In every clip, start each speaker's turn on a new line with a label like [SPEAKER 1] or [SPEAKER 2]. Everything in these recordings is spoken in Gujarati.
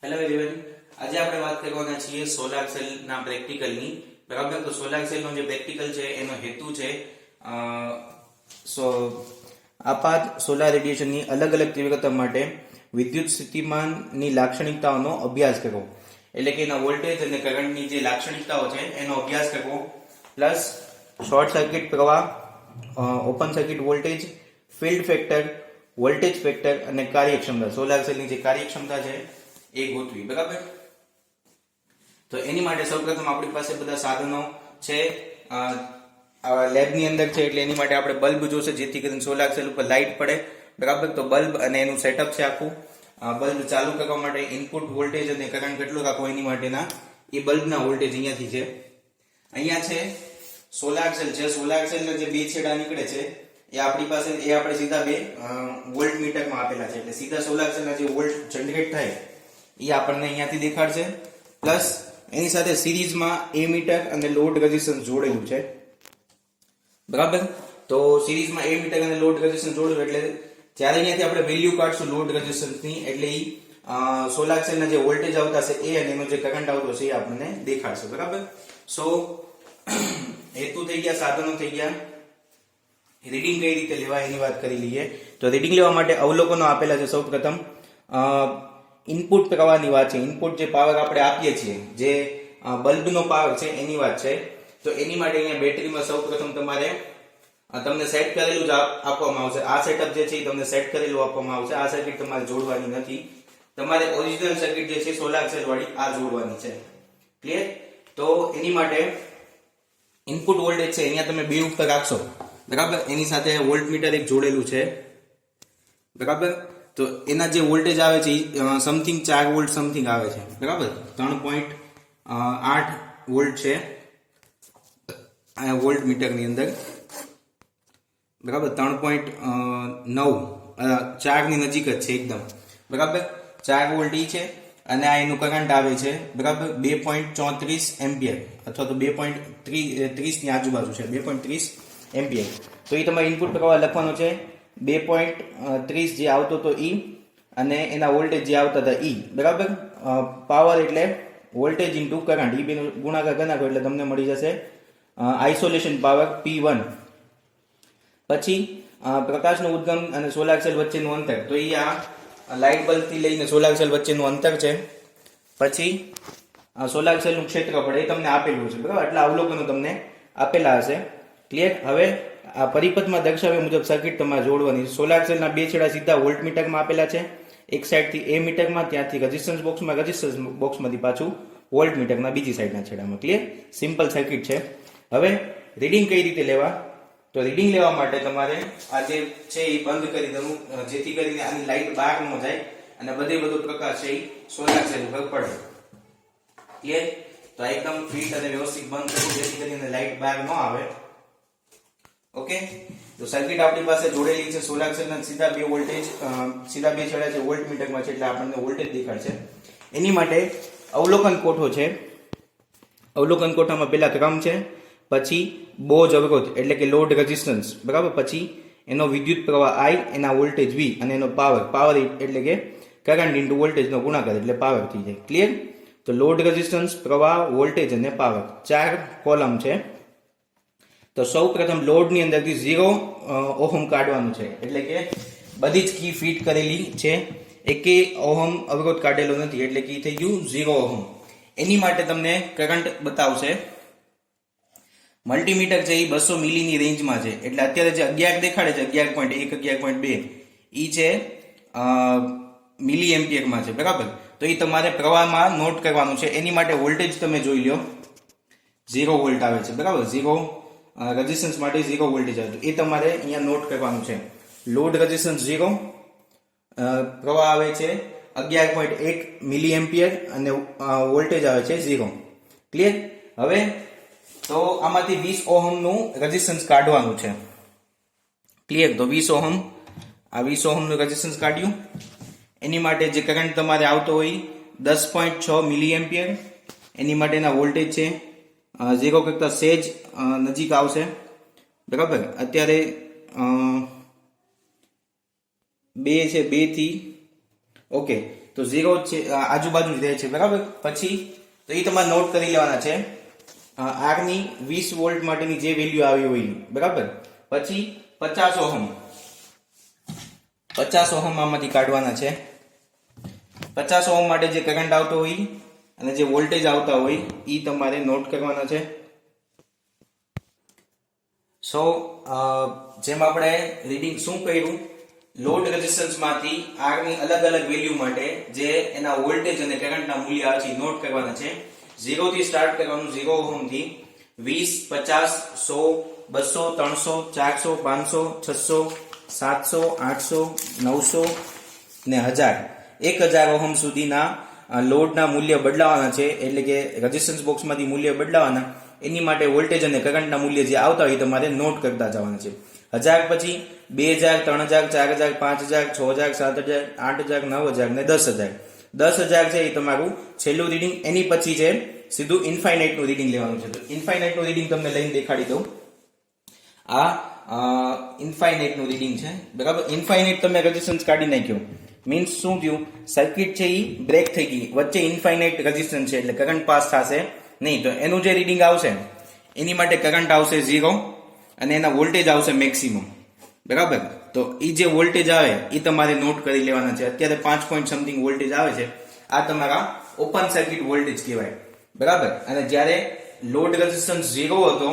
[SPEAKER 1] હેલો એવરીવન, આજે આપણે વાત કરવાના છીએ સોલાર સેલ ના પ્રેક્ટિકલ ની. બરાબર, તો સોલાર સેલ નો જે પ્રેક્ટિકલ છે એનો હેતુ છે આપાત સોલાર રેડિયેશન ની અલગ અલગ તીવ્રતા માટે વિદ્યુત સ્થિતિમાનની લાક્ષણિકતાઓનો અભ્યાસ કરવો. એટલે કે એના વોલ્ટેજ અને કરંટની જે લાક્ષણિકતાઓ છે એનો અભ્યાસ કરવો, પ્લસ શોર્ટ સર્કિટ પ્રવાહ, open circuit voltage, field factor, voltage factor અને કાર્યક્ષમતા, સોલાર સેલની જે કાર્યક્ષમતા છે એ ગોતવી. બરાબર, તો એની માટે સૌપ્રથમ આપણી પાસે બધા સાધનો છે, લેબની અંદર છે, એટલે એની માટે આપણે બલ્બ જોશે જેથી કરીને સોલાર સેલ ઉપર લાઇટ પડે. બરાબર, તો બલ્બ અને એનું સેટઅપ છે આખું. બલ્બ ચાલુ કરવા માટે ઇનપુટ વોલ્ટેજ અને કરંટ કેટલો રાખવો એની માટેના એ બલ્બના વોલ્ટેજ અહીંયાથી છે. અહીંયા છે સોલાર સેલ છે. સોલાર સેલના જે બે છેડા નીકળે છે એ આપણી પાસે આપણે સીધા બે વોલ્ટ મીટરમાં આપેલા છે, એટલે સીધા સોલાર સેલના જે વોલ્ટ જનરેટ થાય એ આપણને અહીંયાથી દેખાડશે. પ્લસ એની સાથે સિરીઝમાં એમીટર અને લોડ રેઝિસ્ટન્સ જોડેલું છે. બરાબર, તો સિરીઝમાં એમીટર અને લોડ રેઝિસ્ટન્સ જોડેલું એટલે જ્યારે અહીંયાથી આપણે વેલ્યુ કાઢશું લોડ રેઝિસ્ટન્સની, એટલે એ સોલાર સેલના જે વોલ્ટેજ આવતા છે એ અને એનો જે કરંટ આવતો છે એ આપણને દેખાડશે. બરાબર, સો હેતુ થઈ ગયા, સાધનો થઈ ગયા. રીડિંગ કઈ રીતે લેવા એની વાત કરી લઈએ. તો રીડિંગ લેવા માટે અવલોકનો આપેલા છે. સૌપ્રથમ ઇનપુટ પ્રવાહની વાત છે. ઇનપુટ જે પાવર આપણે આપીએ છીએ, જે બલ્બનો પાવર છે એની વાત છે. તો એની માટે અહીંયા બેટરીમાં સૌપ્રથમ તમને સેટ કરેલું જ આપવામાં આવશે. આ સેટઅપ જે છે એ તમને સેટ કરેલું આપવામાં આવશે. આ સર્કિટ તમારે જોડવાની નથી. તમારે ઓરિજિનલ સર્કિટ જે છે સોલાર સેલ વાળી આ જોડવાની છે. ક્લિયર? તો એની માટે ઇનપુટ વોલ્ટેજ છે અહીંયા તમે બે ઉપર રાખશો. બરાબર, એની સાથે વોલ્ટમીટર એક જોડેલું છે. બરાબર, તો એના જે વોલ્ટેજ આવે છે સમથિંગ 4 વોલ્ટ સમથિંગ આવે છે. બરાબર, 3.8 વોલ્ટ છે આ વોલ્ટ મીટરની અંદર. બરાબર, 3.9 4 ની નજીક જ છે એકદમ. બરાબર, 4 વોલ્ટ ઈ છે અને આ એનું કરંટ આવે છે. બરાબર, 2.34 એમ્પિયર અથવા તો 2.30 ની આજુબાજુ છે, 2.30 એમ્પિયર. તો એ તમારે ઇનપુટ પ્રવાહ લખવાનો છે 2.30 જે આવતો હતો ઈ અને એના વોલ્ટેજ જે આવતા હતા ઈ. બરાબર, પાવર એટલે વોલ્ટેજ ઇન્ટુ કરંટ, ઈ બેનો ગુણાકાર કરી નાખો એટલે તમને મળી જશે આઇસોલેશન પાવર P1. પછી પ્રકાશનું ઉદ્ગમ અને સોલાર સેલ વચ્ચેનું અંતર, તો એ આ લાઇટ બલ્બ થી લઈને સોલાર સેલ વચ્ચેનું અંતર છે. પછી સોલાર સેલનું ક્ષેત્રફળ એ તમને આપેલું છે. બરાબર, એટલે અવલોકનો તમને આપેલા હશે. ક્લિયર? હવે આ પરિપથમાં દર્શાવ્યા મુજબ સર્કિટ તમારે જોડવાની. સોલાર સેલના બે છેડા સીધા વોલ્ટમીટરમાં આપેલા છે. એક સાઈડથી એ મીટરમાં, ત્યાંથી રેઝિસ્ટન્સ બોક્સમાંથી પાછું વોલ્ટમીટરના બીજી સાઈડના છેડામાં. ક્લિયર? સિમ્પલ સર્કિટ છે. હવે રીડિંગ કઈ રીતે લેવા? તો રીડિંગ લેવા માટે તમારે આ જે છે એ બંધ કરી દેવું, જેથી કરીને આની લાઈટ બહાર ન જાય અને બધો પ્રકાશ છે એ સોલાર સેલ ઉપર પડે. ક્લિયર? તો આ એકદમ ફિટ અને વ્યવસ્થિત બંધ કરવું જેથી કરીને લાઈટ બહાર ન આવે. ઓકે, તો સર્કિટ આપણી પાસે જોડેલી છે. સોલાર સેલના સીધા બે વોલ્ટેજ, સીધા બે છેડા છે વોલ્ટમીટરમાં છે, એટલે આપણને વોલ્ટેજ દેખાડશે. એની માટે અવલોકન કોઠો છે. અવલોકન કોઠામાં પહેલા ક્રમ છે, પછી બોજ અવરોધ એટલે કે લોડ રેઝિસ્ટન્સ. બરાબર, પછી એનો વિદ્યુત પ્રવાહ I, એના વોલ્ટેજ V અને એનો પાવર એટલે કે કરંટ ઇન્ટુ વોલ્ટેજનો ગુણાકાર એટલે પાવર થઈ જાય. ક્લિયર? તો લોડ રેઝિસ્ટન્સ, પ્રવાહ, વોલ્ટેજ અને પાવર 4 કોલમ છે. તો સૌ પ્રથમ લોડની અંદરથી 0 ઓહમ કાઢવાનું છે, એટલે કે બધી જ કી ફિટ કરેલી છે, એકે ઓહમ અવરોધ કાઢેલો નથી, એટલે કે થઈ ગયું 0 ઓહમ. એની માટે તમને કરંટ બતાવશે. મલ્ટીમીટર છે એ 200 મિલીની રેન્જમાં છે, એટલે અત્યારે જે 11 દેખાડે છે 11.1 11.2 ઈ છે મિલી એમ્પિયરમાં છે. બરાબર, તો એ તમારે પ્રવાહમાં નોટ કરવાનું છે. એની માટે વોલ્ટેજ તમે જોઈ લો 0 વોલ્ટ આવે છે. બરાબર, 0 રેઝિસ્ટન્સ માટે 0 વોલ્ટેજ આવે છે, એ તમારે અહીંયા નોટ કરવાનું છે. લોડ રેઝિસ્ટન્સ 0, પ્રવાહ આવે છે 11.1 મિલી એમ્પિયર અને વોલ્ટેજ આવે છે 0. ક્લિયર? હવે તો આમાંથી 20 ઓહમ નું રેઝિસ્ટન્સ કાઢવાનું છે. ક્લિયર? તો 20 ઓહમ, આ 20 ઓહમ નું રેઝિસ્ટન્સ કાઢ્યું. એની માટે જે કરંટ તમારે આવતો હોય 10.6 મિલી એમ્પિયર, એની માટેના વોલ્ટેજ છે 0 કરતા સેજ નજીક આવશે. બરાબર, અત્યારે 2 છે, 2 થી ઓકે, તો 0 છે આજુબાજુ જ રહે છે, બરાબર. પછી તો એ તમારે નોટ કરી લેવાના છે. આર ની 20 વોલ્ટ માટેની જે વેલ્યુ આવી હોય, બરાબર. પછી 50 ઓહમ 50 ઓહમ આમાંથી કાઢવાના છે. 50 ઓહમ માટે જે કરંટ આવતો હોય અને જે વોલ્ટેજ આવતા હોય એ તમારે નોટ કરવાના છે. સો જેમ આપણે રીડિંગ શું કર્યું, લોડ રેઝિસ્ટન્સ માંથી આર ની અલગ અલગ વેલ્યુ માટે જે એના વોલ્ટેજ અને કરંટના મૂલ્ય આવે છે નોટ કરવાના છે. 0 થી સ્ટાર્ટ કરવાનું, 0 ઓહમ થી 20, 50, 100, 200, 300, 400, 500, 600, 700, 800, 900 ને 1000. 1000 ઓહમ સુધીના લોડના મૂલ્ય બદલાવાના છે, એટલે કે રેઝિસ્ટન્સ બોક્સમાંથી મૂલ્ય બદલાવાના. એની માટે વોલ્ટેજ અને કરંટના મૂલ્ય જે આવતા હોય તમારે નોટ કરતા જવાના છે. 1000 પછી 2000, 3000, 4000, 5000, 6000, 7000, 8000, 9000 ને 10000. 10000 છે એ તમારું છેલ્લું રીડિંગ. એની પછી છે સીધું ઇન્ફાઇનાઇટ નું રીડિંગ લેવાનું છે. તો ઇન્ફાઇનાઇટ નું રીડિંગ તમને લઈને દેખાડી દઉં. આ ઇન્ફાઇનાઇટ નું રીડિંગ છે, બરાબર. ઇન્ફાઇનાઇટ તમે રેઝિસ્ટન્સ કાઢી નાખ્યો મીન્સ શું થયું, સર્કિટ છે એ બ્રેક થઈ ગઈ, વચ્ચે ઇન્ફાઇનાઇટ રેઝિસ્ટન્સ છે એટલે કરંટ પાસ થશે નહીં. તો એનું જે રીડિંગ આવશે એની માટે કરંટ આવશે 0 અને એના વોલ્ટેજ આવશે મેક્સિમમ, બરાબર. તો એ જે વોલ્ટેજ આવે એ તમારે નોટ કરી લેવાના છે. અત્યારે 5 પોઈન્ટ સમથિંગ વોલ્ટેજ આવે છે, આ તમારા ઓપન સર્કિટ વોલ્ટેજ કહેવાય, બરાબર. અને જ્યારે લોડ રેઝિસ્ટન્સ 0 હતો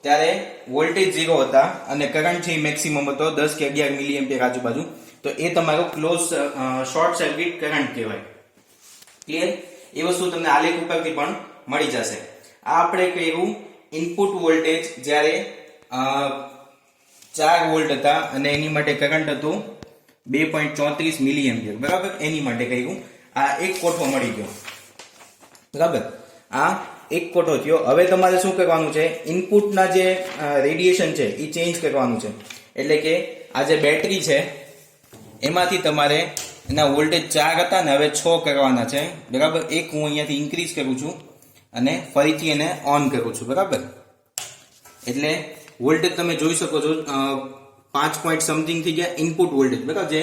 [SPEAKER 1] ત્યારે વોલ્ટેજ 0 હતા અને કરંટ છે એ મેક્સિમમ હતો 10 કે 11 મિલી એમ્પિયર આજુબાજુ. તો એ તમારો ક્લોઝ શોર્ટ સર્કિટ કરંટ કહેવાય. ક્લિયર? એ વસ્તુ તમને આલેખ ઉપરથી પણ મળી જશે. આ આપણે કહ્યું ઇનપુટ વોલ્ટેજ જ્યારે 4 વોલ્ટ હતા અને એની માટે કરંટ હતું 2.34 મિલી એમ્પિયર, બરાબર. એની માટે કહ્યું આ એક કોઠો મળી ગયો, બરાબર. આ એક કોઠો થયો. હવે તમારે શું કરવાનું છે, ઇનપુટના જે રેડિયેશન છે એ ચેન્જ કરવાનું છે. એટલે કે આ જે બેટરી છે એમાંથી તમારે એના વોલ્ટેજ 4 હતા ને હવે 6 કરવાના છે, બરાબર. એક હું અહીંયાથી ઇન્ક્રીઝ કરું છું અને ફરીથી એને ઓન કરું છું, બરાબર. એટલે વોલ્ટેજ તમે જોઈ શકો છો 5 પોઈન્ટ સમથિંગ થઈ ગયા ઇનપુટ વોલ્ટેજ, બરાબર. જે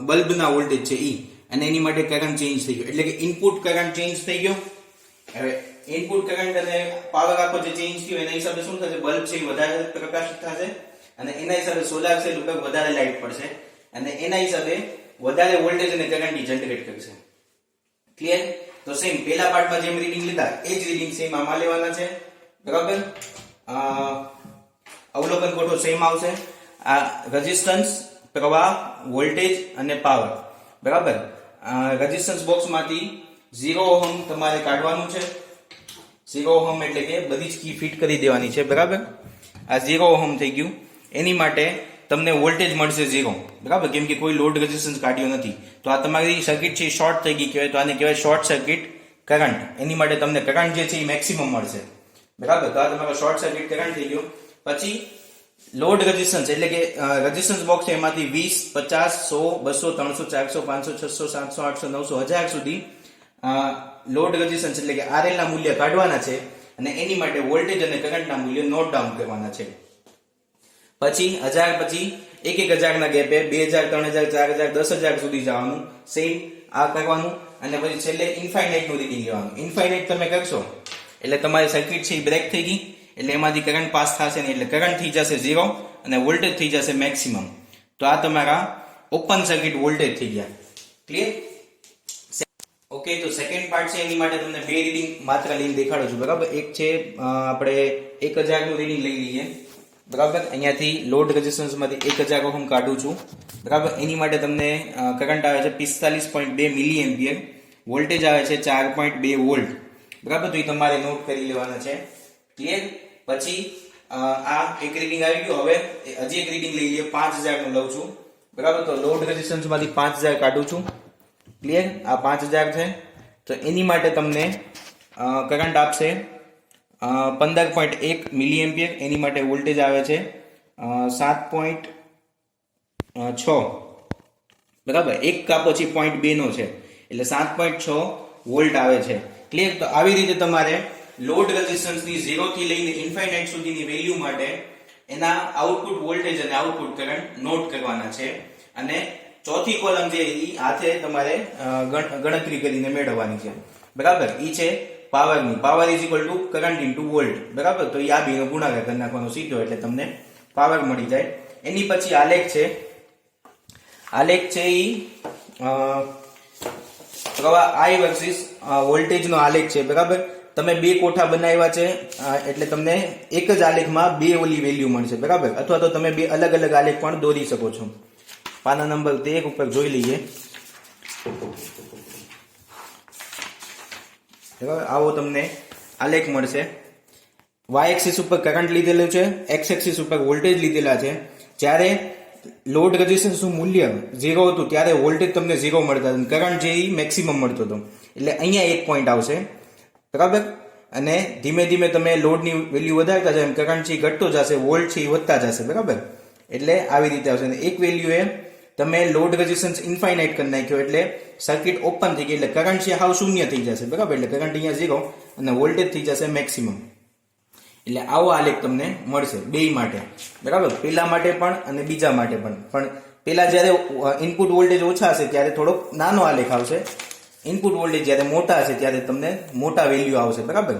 [SPEAKER 1] બલ્બના વોલ્ટેજ છે ઈ, અને એની માટે કરંટ ચેન્જ થઈ ગયો. એટલે કે ઇનપુટ કરંટ ચેન્જ થઈ ગયો. હવે ઇનપુટ કરંટ અને પાવર આખો જે ચેન્જ થયો એના હિસાબે શું થશે, બલ્બ છે વધારે પ્રકાશિત થશે અને એના હિસાબે સોલાર સેલ ઉપર વધારે લાઇટ પડશે અને એના હિસાબે વધારે વોલ્ટેજ અને કરંટ જનરેટ કરશે. ક્લિયર? તો સેમ પહેલા પાર્ટમાં જેમ રીડિંગ લીધા એ જ રીડિંગ સેમ આમાં લેવાના છે, બરાબર. અવલોકન કોઠો સેમ આવશે. આ રેઝિસ્ટન્સ, પ્રવાહ, વોલ્ટેજ અને પાવર, બરાબર. રેઝિસ્ટન્સ બોક્સમાંથી 0 ઓહમ તમારે કાઢવાનું છે. 0 ઓહમ એટલે કે બધી જ કી ફિટ કરી દેવાની છે, બરાબર. આ 0 ઓહમ થઈ ગયું. એની માટે તમને વોલ્ટેજ મળશે 0, બરાબર, કેમ કે કોઈ લોડ રેઝિસ્ટન્સ કાઢ્યો નથી. તો આ તમારી સર્કિટ છે શોર્ટ થઈ ગઈ કહેવાય. તો આને કહેવાય શોર્ટ સર્કિટ કરંટ. એની માટે તમને કરંટ જે છે એ મેક્સિમમ મળશે, બરાબર. તો આ તમારો શોર્ટ સર્કિટ કરંટ થઈ ગયો. પછી લોડ રેઝિસ્ટન્સ એટલે કે રેઝિસ્ટન્સ બોક્સ છે એમાંથી 20, 50, 100, 200, 300, 400, 500, 600, 700, 800, 900, 1000 સુધી લોડ રેઝિસ્ટન્સ એટલે કે RL ના મૂલ્ય કાઢવાના છે અને એની માટે વોલ્ટેજ અને કરંટના મૂલ્ય નોટ ડાઉન કરવાના છે. પછી 1000 પછી 1000 ના ગેપે 2000, 3000, 4000, 10000 સુધી જવાનું, સેમ આ કરવાનું. અને પછી છેલ્લે ઇન્ફાઇનાઇટ નું રીડિંગ લેવાનું. ઇન્ફાઇનાઇટ તમે કરશો એટલે તમારી સર્કિટ છે બ્રેક થઈ ગઈ એટલે એમાંથી કરંટ પાસ થશે નહીં, એટલે કરંટ થઈ જશે 0 અને વોલ્ટેજ થઈ જશે મેક્સિમમ. તો આ તમારા ઓપન સર્કિટ વોલ્ટેજ થઈ ગયા. ક્લિયર? ઓકે, તો સેકન્ડ પાર્ટ છે એની માટે તમને બે રીડિંગ માત્ર લઈને દેખાડું છું, બરાબર. એક છે આપણે 1000 નું રીડિંગ લઈ લઈએ, બરાબર. અહીંયાથી લોડ રેઝિસ્ટન્સ માંથી 1000 ઓહમ કાઢું છું, બરાબર. એની માટે તમને કરંટ આવે છે 45.2 મિલી એમ્પિયર, વોલ્ટેજ આવે છે 4.2 વોલ્ટ, બરાબર. તો એ તમારે નોટ કરી લેવાના છે. ક્લિયર? પછી આ એક રીડિંગ આવી ગયું. હવે હજી એક રીડિંગ લઈ લઈએ, 5000 નું લઉં છું, બરાબર. તો લોડ રેઝિસ્ટન્સ માંથી 5000 કાઢું છું. ક્લિયર? આ 5000 છે. તો એની માટે તમને કરંટ આપશે 15.1 મિલી એમ્પિયર. એની માટે વોલ્ટેજ આવે છે 7.6, બરાબર. એક કાપો પછી 0.2 નો છે એટલે 7.6 વોલ્ટ આવે છે. ક્લિયર? તો આવી રીતે તમારે લોડ રેઝિસ્ટન્સ ની 0 થી લઈને ઇન્ફાઇનાઇટ સુધીની વેલ્યુ માટે એના આઉટપુટ વોલ્ટેજ અને આઉટપુટ કરંટ નોટ કરવાના છે અને ચોથી કોલમ જે ઈ હાથે તમારે ગણતરી કરીને મેળવવાની છે, બરાબર. ઈ છે પાવરની. Power is equal to current into volt, બરાબર. તો આ બેનો ગુણાકાર કરી નાખવાનો સીધો એટલે તમને પાવર મળી જાય. એની પછી આલેખ છે. આલેખ છે ઈ પ્રવાહ I વર્સિસ વોલ્ટેજ નો આલેખ છે, બરાબર. તમે બે કોઠા બનાવ્યા છે એટલે તમને એક જ આલેખમાં બે ઓલી વેલ્યુ મળશે, બરાબર. અથવા તો તમે બે અલગ અલગ આલેખ પણ દોરી શકો છો. પાના નંબર 1 ઉપર જોઈ લઈએ. બરાબર, આવો તમને આલેખ મળશે. y એક્સિસ ઉપર કરંટ લીધેલું છે, x એક્સિસ ઉપર વોલ્ટેજ લીધેલા છે. જ્યારે લોડ રેઝિસ્ટન્સ નું મૂલ્ય 0 હતું ત્યારે વોલ્ટેજ તમને 0 મળતા હતા, કરંટ જે મેક્સિમમ મળતો હતો. એટલે અહીંયા એક પોઈન્ટ આવશે, બરાબર. અને ધીમે ધીમે તમે લોડની વેલ્યુ વધારતા જાય, કરંટ છે ઘટતો જશે, વોલ્ટ છે વધતા જશે, બરાબર. એટલે આવી રીતે આવશે. એક વેલ્યુ એ તમે લોડ રેઝિસ્ટન્સ ઇન્ફાઇનાઇટ કરી નાખ્યો એટલે સર્કિટ ઓપન થઈ ગઈ, એટલે કરંટ છે હાવ શૂન્ય થઈ જશે, બરાબર. એટલે કરંટ અહીંયા 0 અને વોલ્ટેજ થઈ જશે મેક્સિમમ. એટલે આવો આલેખ તમને મળશે બે માટે, બરાબર. પેલા માટે પણ અને બીજા માટે પણ પેલા જ્યારે ઇનપુટ વોલ્ટેજ ઓછા હશે ત્યારે થોડોક નાનો આલેખ આવશે, ઇનપુટ વોલ્ટેજ જ્યારે મોટા હશે ત્યારે તમને મોટા વેલ્યુ આવશે, બરાબર.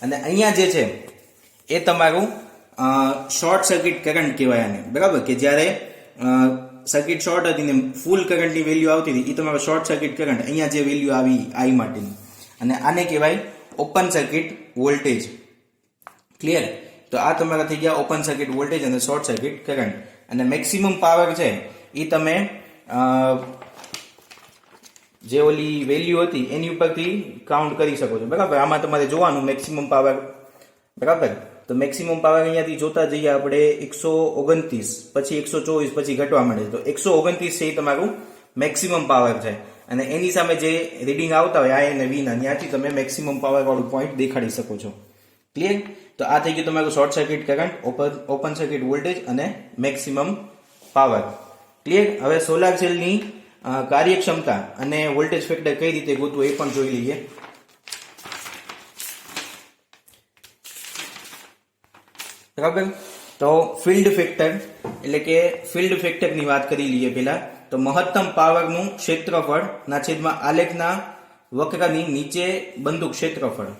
[SPEAKER 1] અને અહીંયા જે છે એ તમારું શોર્ટ સર્કિટ કરંટ કહેવાય આને, બરાબર. કે જ્યારે સર્કિટ શોર્ટ હતી ને ફૂલ કરંટની વેલ્યુ આવતી હતી એ તમારો શોર્ટ સર્કિટ કરંટ. અહીંયા જે વેલ્યુ આવી I માટેની, અને આને કહેવાય ઓપન સર્કિટ વોલ્ટેજ. ક્લિયર? તો આ તમારા થઈ ગયા ઓપન સર્કિટ વોલ્ટેજ અને શોર્ટ સર્કિટ કરંટ. અને મેક્સિમમ પાવર છે એ તમે જે ઓલી વેલ્યુ હતી એની ઉપરથી કાઉન્ટ કરી શકો છો, બરાબર. આમાં તમારે જોવાનું મેક્સિમમ પાવર, બરાબર. તો મેક્સિમમ પાવર અહીંયાથી જોતા જઈએ આપણે 129, પછી 124, પછી ઘટવા માંડે. તો 129 છે એ તમારું મેક્સિમમ પાવર છે. અને એની સામે જે રીડિંગ આવતા હોય I અને V ના, ત્યાંથી તમે મેક્સિમમ પાવર વાળું પોઈન્ટ દેખાડી શકો છો. ક્લિયર? તો આ થઈ ગયું તમારું short circuit current, open circuit voltage અને મેક્સિમમ પાવર. ક્લિયર? હવે સોલાર સેલની કાર્યક્ષમતા અને વોલ્ટેજ ફેક્ટર કઈ રીતે ગોતવું એ પણ જોઈ લઈએ. બરાબર. તો ફિલ્ડ ફેક્ટર એટલે કે ફિલ્ડ ફેક્ટર ની વાત કરી લઈએ પેલા. તો મહત્તમ પાવરનું ક્ષેત્રફળ ના છેદમાં આલેખના વક્રની નીચે બંધુ ક્ષેત્રફળ.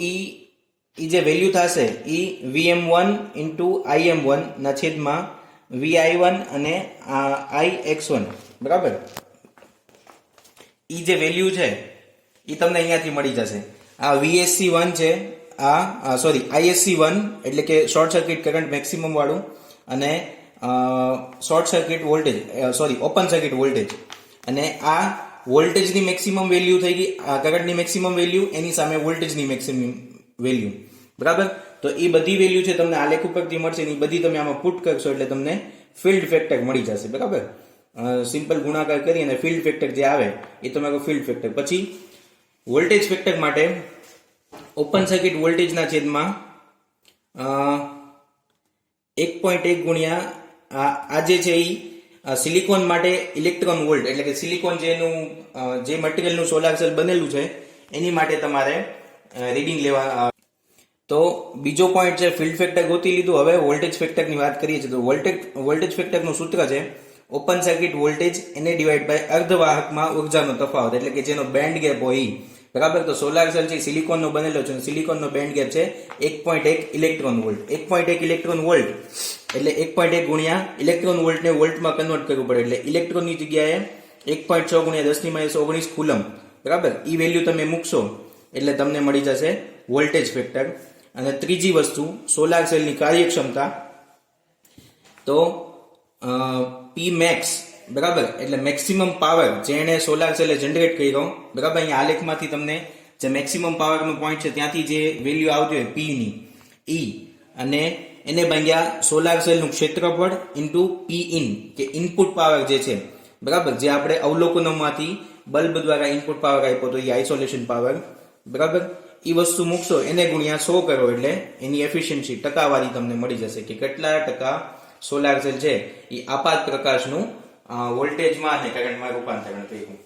[SPEAKER 1] ઈ જે વેલ્યુ થશે ઈ Vm1 ઇન્ટુ Im1 ના છેદમાં Vi1 અને Ix1, બરાબર. ઈ જે વેલ્યુ છે એ તમને અહીંયાથી મળી જશે. આ VSC1 છે, આ સોરી ISC1 એટલે કે શોર્ટ સર્કિટ કરંટ મેક્સિમમ વાળું, અને short circuit voltage sorry open circuit voltage. અને આ વોલ્ટેજની મેક્સિમમ વેલ્યુ થઈ ગઈ, આ કરંટની મેક્સિમમ વેલ્યુ, એની સામે વોલ્ટેજની મેક્સિમમ વેલ્યુ, બરાબર. તો એ બધી વેલ્યુ છે તમને આલેખ ઉપરથી મળશે ને એ બધી તમે આમાં પુટ કરશો એટલે તમને ફિલ્ડ ફેક્ટર મળી જશે, બરાબર. સિમ્પલ ગુણાકાર કરી અને ફિલ્ડ ફેક્ટર જે આવે એ તમારું ફિલ્ડ ફેક્ટર. પછી વોલ્ટેજ ફેક્ટર માટે ઓપન સર્કિટ વોલ્ટેજના છેદમાં 1.1 ગુણ્યા આ જે છે એ સિલિકોન માટે ઇલેક્ટ્રોન વોલ્ટ, એટલે કે સિલિકોન જેનું જે મટીરિયલનું સોલાર સેલ બનેલું છે એની માટે તમારે રીડિંગ લેવા. તો બીજો પોઈન્ટ છે ફિલ્ડ ફેક્ટર ગોતી લીધું. હવે વોલ્ટેજ ફેક્ટરની વાત કરીએ છીએ. તો વોલ્ટેજ ફેક્ટરનું સૂત્ર છે ઓપન સર્કિટ વોલ્ટેજ એને ડિવાઈડ બાય અર્ધવાહકમાં ઉર્જાનો તફાવત, એટલે કે જેનો બેન્ડ ગેપ હોય, બરાબર. તો સોલાર સેલ છે સિલિકોનનો બનેલો છે, સિલિકોનનો બેન્ડ ગેપ છે 1.1 ઇલેક્ટ્રોન વોલ્ટ. 1.1 ઇલેક્ટ્રોન વોલ્ટ એટલે 1.1 ગુણ્યા ઇલેક્ટ્રોન વોલ્ટને વોલ્ટમાં કન્વર્ટ કરવું પડે, એટલે ઇલેક્ટ્રોનની જગ્યાએ 1.6 ગુણ્યા 10⁻19 કુલમ, બરાબર. ઈ વેલ્યુ તમે મૂકશો એટલે તમને મળી જશે વોલ્ટેજ ફેક્ટર. અને ત્રીજી વસ્તુ સોલાર સેલની કાર્યક્ષમતા. તો P max, બરાબર, એટલે મેક્સિમમ પાવર જેને સોલાર સેલે જનરેટ કર્યો, બરાબર. અહીંયા આલેખમાંથી તમને જે મેક્સિમમ પાવરનો પોઈન્ટ છે ત્યાંથી જે વેલ્યુ આવતી હોય P ની ઈ, અને એને ભાગ્યા સોલાર સેલનું ક્ષેત્રફળ ઇન્ટુ P in કે ઇનપુટ પાવર જે છે, બરાબર. જે આપણે અવલોકનોમાંથી બલ્બ દ્વારા ઇનપુટ પાવર આપ્યો તો એ આઇસોલેશન પાવર, બરાબર. એ વસ્તુ મૂકશો એને ગુણ્યા 100 કરો એટલે એની એફિશિયન્સી ટકાવારી તમને મળી જશે કે કેટલા ટકા સોલાર સેલ છે એ આપાત પ્રકાશનું વોલ્ટેજમાં અને કરંટમાં રૂપાંતરણ કર્યું.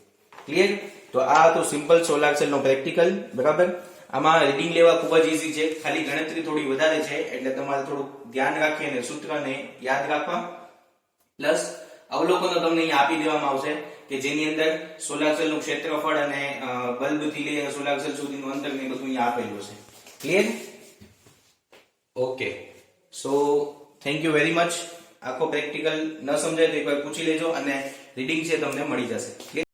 [SPEAKER 1] ક્લિયર? તો આ હતું સિમ્પલ સોલાર સેલનો પ્રેક્ટિકલ, બરાબર. આમાં રીડિંગ લેવા ખૂબ જ ઈઝી છે, ખાલી ગણતરી થોડી વધારે છે એટલે તમારે થોડું ધ્યાન રાખી અને સૂત્રને યાદ રાખવા, પ્લસ અવલોકનો તમને અહીંયા આપી દેવામાં આવશે કે જેની અંદર સોલાર સેલનું ક્ષેત્રફળ અને બલ્બથી લઈને સોલાર સેલ સુધીનું અંતર ને બધું અહીંયા આપેલું છે. Clear? Okay, so thank you very much. આખો પ્રેક્ટિકલ ન સમજાય તો એકવાર પૂછી લેજો અને રીડિંગ છે તમને મળી જશે.